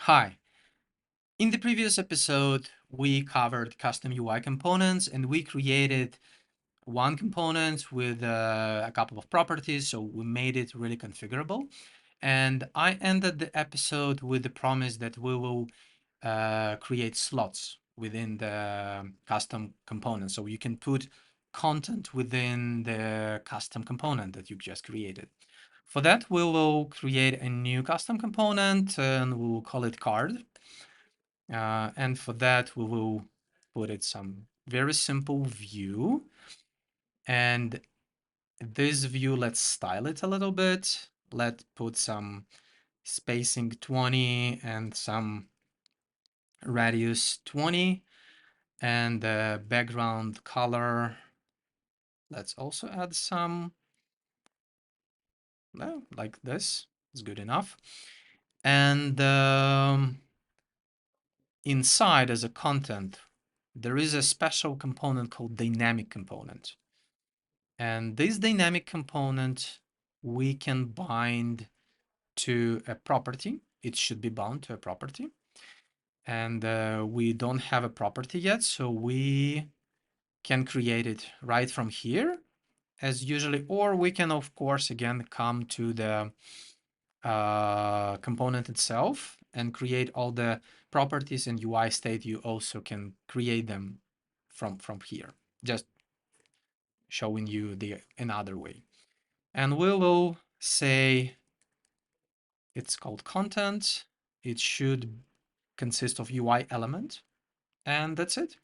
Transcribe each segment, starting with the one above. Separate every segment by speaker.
Speaker 1: Hi. In the previous episode, we covered custom UI components and we created one component with a couple of properties. So we made it really configurable. And I ended the episode with the promise that we will create slots within the custom component. So you can put content within the custom component that you just created. For that, we will create a new custom component and we will call it card. And for that, we will put it some very simple view. And this view, let's style it a little bit. Let's put some spacing 20 and some radius 20 and the background color. Let's also add some, well, like this is good enough. And inside as a content, there is a special component called dynamic component. And this dynamic component, we can bind to a property. It should be bound to a property. And we don't have a property yet, so we can create it right from here as usually, or we can, of course, again, come to the component itself and create all the properties and UI state. You also can create them from here, just showing you the another way. And we will say it's called content. It should consist of UI element, and that's it.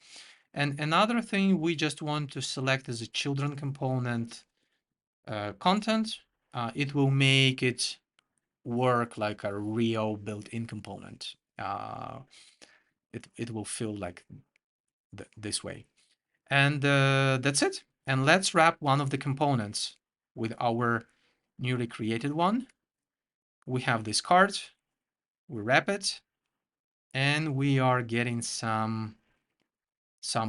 Speaker 1: And another thing we just want to select as a children component content. It will make it work like a real built-in component. It will feel like this way. And that's it. And let's wrap one of the components with our newly created one. We have this card, we wrap it, and we are getting some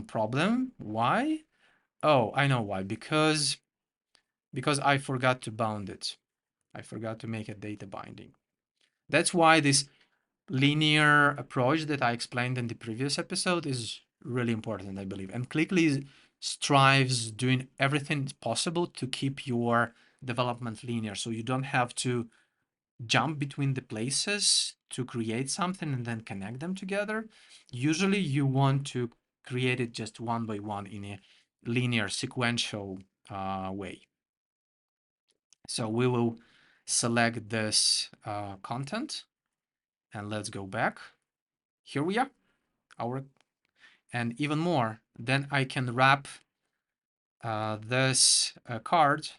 Speaker 1: problem. Why? Oh, I know why. Because I forgot to bound it. I forgot to make a data binding. That's why this linear approach that I explained in the previous episode is really important, I believe. And Clickley strives doing everything possible to keep your development linear, so you don't have to jump between the places to create something and then connect them together. Usually you want to create it just one by one in a linear sequential way. So we will select this content and let's go back. Here we are, and even more, then I can wrap this card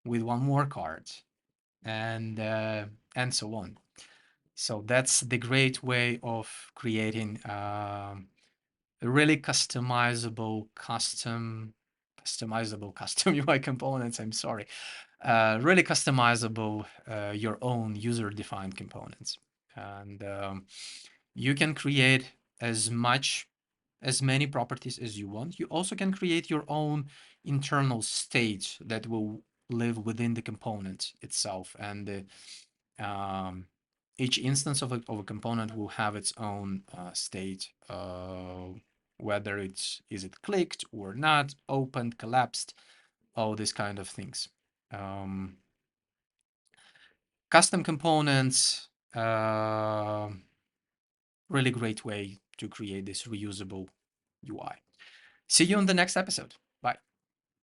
Speaker 1: with one more card and so on. So that's the great way of creating really customizable custom UI components. I'm sorry, really customizable your own user-defined components, and you can create as many properties as you want. You also can create your own internal state that will live within the component itself, and each instance of a component will have its own state, whether is it clicked or not, opened, collapsed, all these kind of things. Custom components, really great way to create this reusable UI. See you on the next episode.